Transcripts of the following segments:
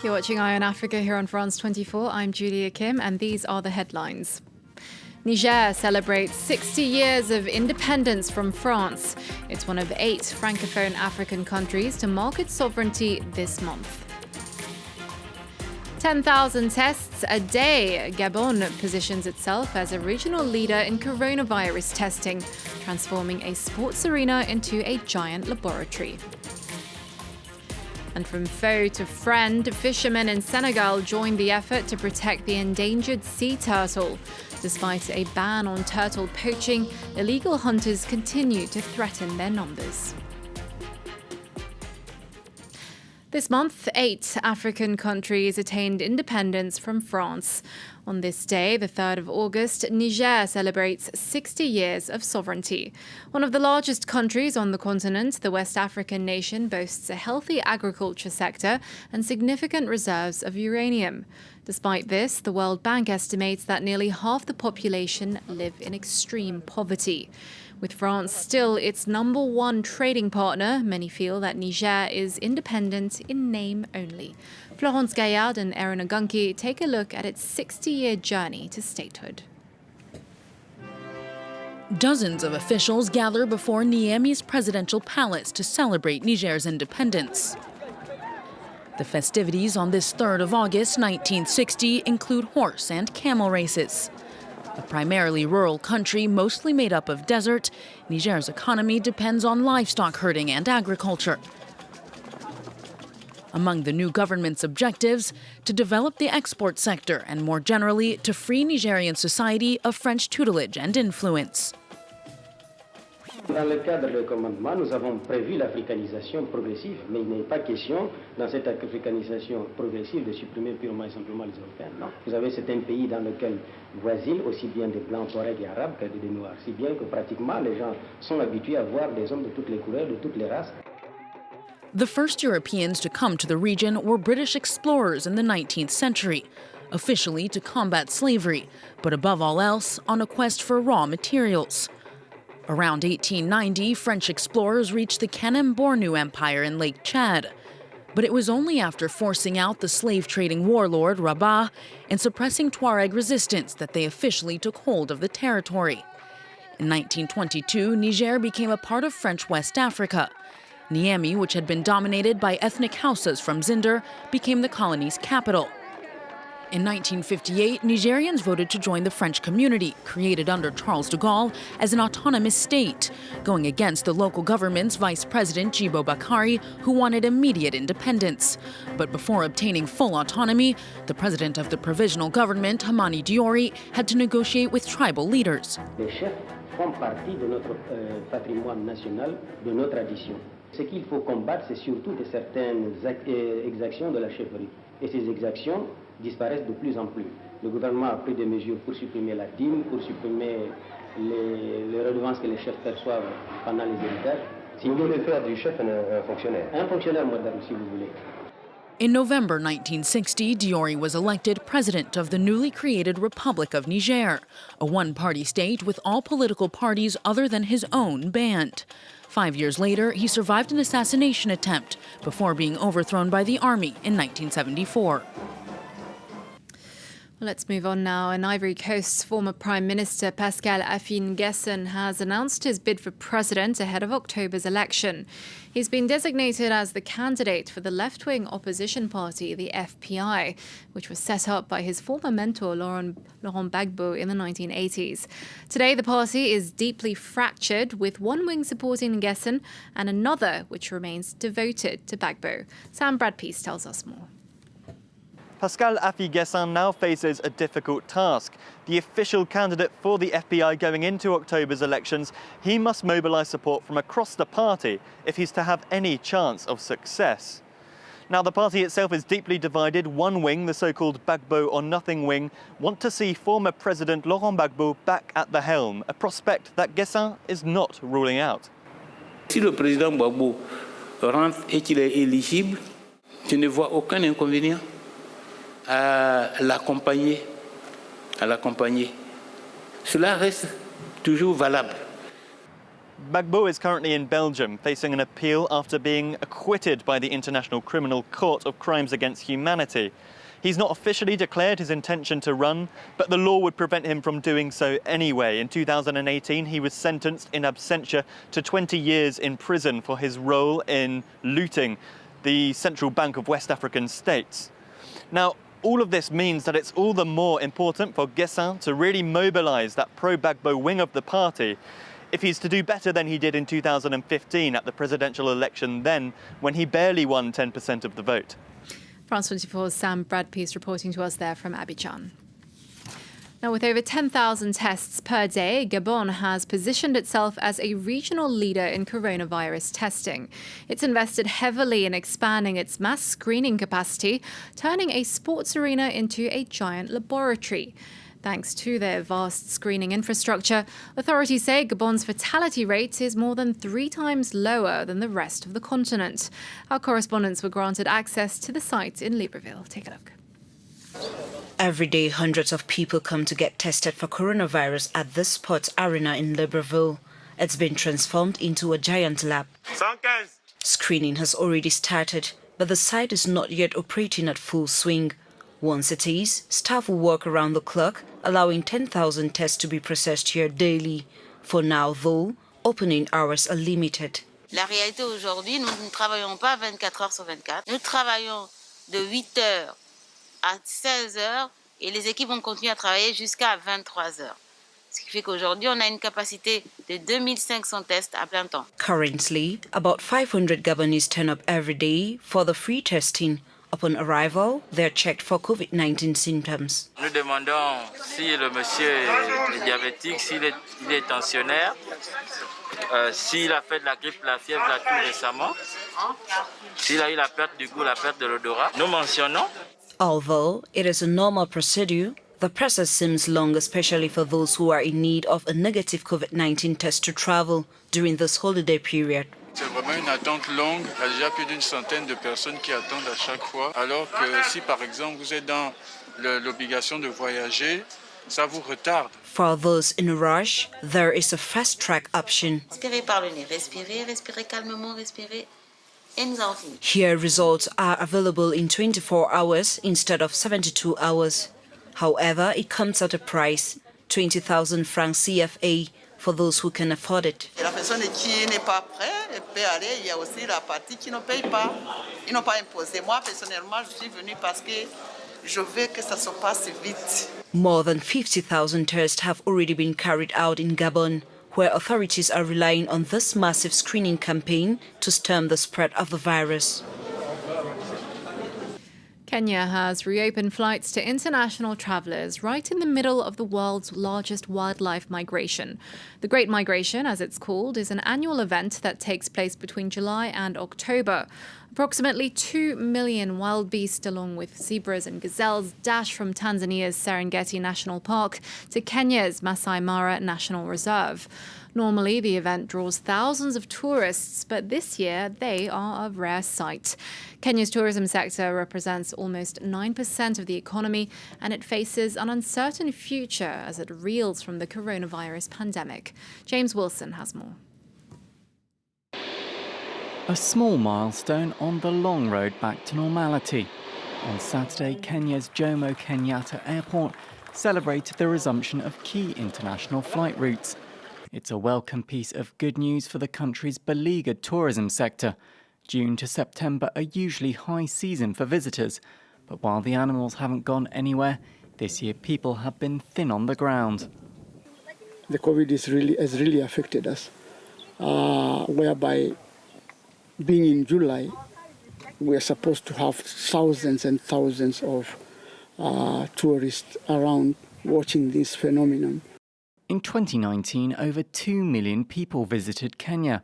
You're watching Eye on Africa here on France 24. I'm Julia Kim, and these are the headlines. Niger celebrates 60 years of independence from France. It's one of 8 francophone African countries to mark its sovereignty this month. 10,000 tests a day. Gabon positions itself as a regional leader in coronavirus testing, transforming a sports arena into a giant laboratory. And from foe to friend, fishermen in Senegal joined the effort to protect the endangered sea turtle. Despite a ban on turtle poaching, illegal hunters continue to threaten their numbers. This month, 8 African countries attained independence from France. On this day, the 3rd of August, Niger celebrates 60 years of sovereignty. One of the largest countries on the continent, the West African nation boasts a healthy agriculture sector and significant reserves of uranium. Despite this, the World Bank estimates that nearly half the population live in extreme poverty. With France still its #1 trading partner, many feel that Niger is independent in name only. Florence Gaillard and Erin Ogunki take a look at its 60-year journey to statehood. Dozens of officials gather before Niamey's presidential palace to celebrate Niger's independence. The festivities on this 3rd of August 1960 include horse and camel races. A primarily rural country mostly made up of desert, Niger's economy depends on livestock herding and agriculture. Among the new government's objectives, to develop the export sector and more generally to free Nigerian society of French tutelage and influence. Dans le cadre du commandement, nous avons prévu l'africanisation progressive, mais il n'est pas question, dans cette africanisation progressive, de supprimer purement et simplement les Européens. Non. Vous avez certains pays dans lesquels voisinent aussi bien des blancs, touaregs et arabes que des noirs, si bien que pratiquement les gens sont habitués à voir des hommes de toutes les couleurs, de toutes les races. The first Europeans to come to the region were British explorers in the 19th century, officially to combat slavery, but above all else, on a quest for raw materials. Around 1890, French explorers reached the Kanem-Bornu Empire in Lake Chad. But it was only after forcing out the slave-trading warlord Rabat and suppressing Tuareg resistance that they officially took hold of the territory. In 1922, Niger became a part of French West Africa. Niamey, which had been dominated by ethnic Hausas from Zinder, became the colony's capital. In 1958, Nigerians voted to join the French community, created under Charles de Gaulle, as an autonomous state, going against the local government's Vice President Djibo Bakari, who wanted immediate independence. But before obtaining full autonomy, the president of the provisional government, Hamani Diori, had to negotiate with tribal leaders. Les chefs font partie de notre patrimoine national, de nos traditions. Ce qu'il faut combattre, c'est surtout de certaines exactions de la chefferie. Et ces exactions disparaissent de plus en plus. Le gouvernement a pris des mesures pour supprimer la dîme, pour supprimer les redevances que les chefs perçoivent pendant les héritages. Si vous voulez faire du chef un fonctionnaire. Un fonctionnaire moderne, si vous voulez. In November 1960, Diori was elected president of the newly created Republic of Niger, a one-party state with all political parties other than his own banned. 5 years later, he survived an assassination attempt before being overthrown by the army in 1974. Let's move on now. And Ivory Coast's former Prime Minister Pascal Affi-N'Guessan has announced his bid for president ahead of October's election. He's been designated as the candidate for the left-wing opposition party, the FPI, which was set up by his former mentor, Laurent Gbagbo, in the 1980s. Today, the party is deeply fractured, with one wing supporting N'Guessan and another which remains devoted to Gbagbo. Sam Bradpeace tells us more. Pascal Affi-N'Guessan now faces a difficult task. The official candidate for the FPI going into October's elections, he must mobilise support from across the party if he's to have any chance of success. Now, the party itself is deeply divided. One wing, the so-called Gbagbo or nothing wing, want to see former President Laurent Gbagbo back at the helm, a prospect that N'Guessan is not ruling out. Si le président Gbagbo rentre et qu'il est éligible, je ne vois aucun inconvénient à l'accompagner. Cela reste toujours valable. Gbagbo is currently in Belgium, facing an appeal after being acquitted by the International Criminal Court of crimes against humanity. He's not officially declared his intention to run, but the law would prevent him from doing so anyway. In 2018, he was sentenced in absentia to 20 years in prison for his role in looting the Central Bank of West African states. Now, all of this means that it's all the more important for Guessin to really mobilise that pro-Gbagbo wing of the party if he's to do better than he did in 2015 at the presidential election then, when he barely won 10% of the vote. France 24's Sam Bradpiece reporting to us there from Abidjan. Now, with over 10,000 tests per day, Gabon has positioned itself as a regional leader in coronavirus testing. It's invested heavily in expanding its mass screening capacity, turning a sports arena into a giant laboratory. Thanks to their vast screening infrastructure, authorities say Gabon's fatality rate is more than 3 times lower than the rest of the continent. Our correspondents were granted access to the site in Libreville. Take a look. Every day, hundreds of people come to get tested for coronavirus at this sports arena in Libreville. It's been transformed into a giant lab. Screening has already started, but the site is not yet operating at full swing. Once it is, staff will work around the clock, allowing 10,000 tests to be processed here daily. For now, though, opening hours are limited. La réalité aujourd'hui, nous ne travaillons pas 24 heures sur 24. Nous travaillons de 8 heures à 16 heures et les équipes vont continuer à travailler jusqu'à 23 heures. Ce qui fait qu'aujourd'hui, on a une capacité de 2500 tests à plein temps. Currently, about 500 Gabonese turn up every day for the free testing. Upon arrival, they are checked for COVID-19 symptoms. Nous demandons si le monsieur est diabétique, s'il est tensionnaire, s'il a fait de la grippe, la fièvre là tout récemment, s'il a eu la perte du goût, la perte de l'odorat. Nous mentionnons. Although it is a normal procedure, the process seems long, especially for those who are in need of a negative COVID-19 test to travel during this holiday period. C'est vraiment une attente longue. Il y a déjà plus d'une centaine de personnes qui attendent à chaque fois. Alors que si, par exemple, vous êtes dans l'obligation de voyager, ça vous retarde. For those in a rush, there is a fast-track option. Respirez par le nez, respirez calmement, respirez. Et nous avons fini. Here, results are available in 24 hours instead of 72 hours. However, it comes at a price, 20,000 francs CFA, for those who can afford it. Et la personne qui n'est pas prête, elle peut aller. Il y a aussi la partie qui ne paye pas. Ils n'ont pas imposé. Moi, personnellement, je suis venue parce que je veux que ça se passe vite. More than 50,000 tests have already been carried out in Gabon, where authorities are relying on this massive screening campaign to stem the spread of the virus. Kenya has reopened flights to international travellers right in the middle of the world's largest wildlife migration. The Great Migration, as it's called, is an annual event that takes place between July and October. Approximately 2 million wild beasts, along with zebras and gazelles, dash from Tanzania's Serengeti National Park to Kenya's Masai Mara National Reserve. Normally, the event draws thousands of tourists, but this year they are a rare sight. Kenya's tourism sector represents almost 9% of the economy, and it faces an uncertain future as it reels from the coronavirus pandemic. James Wilson has more. A small milestone on the long road back to normality. On Saturday, Kenya's Jomo Kenyatta Airport celebrated the resumption of key international flight routes. It's a welcome piece of good news for the country's beleaguered tourism sector. June to September are usually high season for visitors, but while the animals haven't gone anywhere, this year people have been thin on the ground. The COVID has really affected us, whereby being in July, we're supposed to have thousands and thousands of tourists around watching this phenomenon. In 2019, over 2 million people visited Kenya.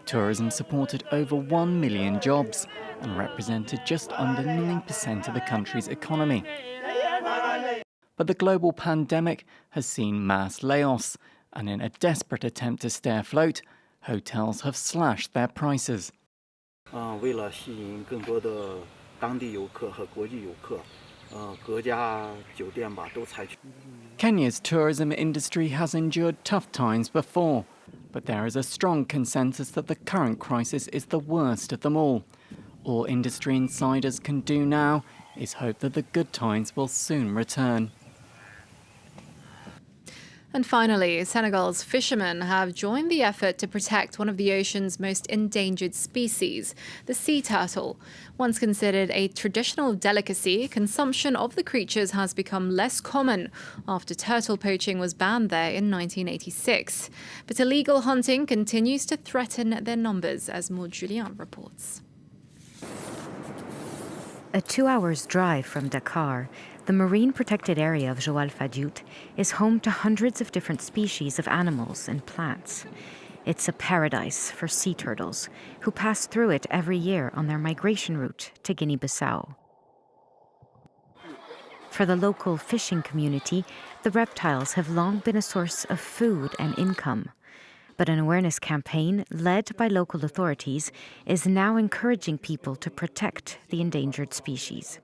Tourism supported over 1 million jobs and represented just under 9% of the country's economy. But the global pandemic has seen mass layoffs, and in a desperate attempt to stay afloat, hotels have slashed their prices. 为了吸引更多的当地游客和国际游客，各家酒店吧都采取。 Kenya's tourism industry has endured tough times before. But there is a strong consensus that the current crisis is the worst of them all. All industry insiders can do now is hope that the good times will soon return. And finally, Senegal's fishermen have joined the effort to protect one of the ocean's most endangered species, the sea turtle. Once considered a traditional delicacy, consumption of the creatures has become less common after turtle poaching was banned there in 1986. But illegal hunting continues to threaten their numbers, as Maud Julien reports. A 2 hours drive from Dakar, the marine protected area of Joal Fadiout is home to hundreds of different species of animals and plants. It's a paradise for sea turtles, who pass through it every year on their migration route to Guinea-Bissau. For the local fishing community, the reptiles have long been a source of food and income. But an awareness campaign led by local authorities is now encouraging people to protect the endangered species.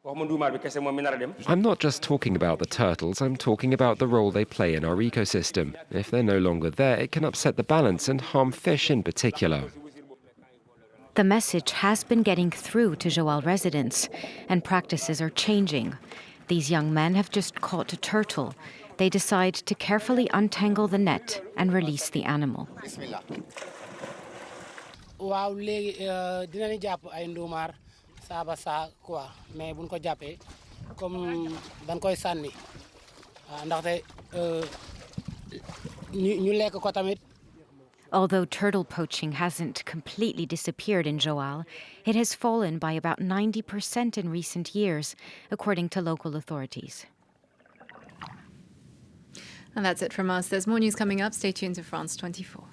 I'm not just talking about the turtles, I'm talking about the role they play in our ecosystem. If they're no longer there, it can upset the balance and harm fish in particular. The message has been getting through to Joal residents, and practices are changing. These young men have just caught a turtle. They decide to carefully untangle the net and release the animal. Although turtle poaching hasn't completely disappeared in Joal, it has fallen by about 90% in recent years, according to local authorities. And that's it from us. There's more news coming up. Stay tuned to France 24.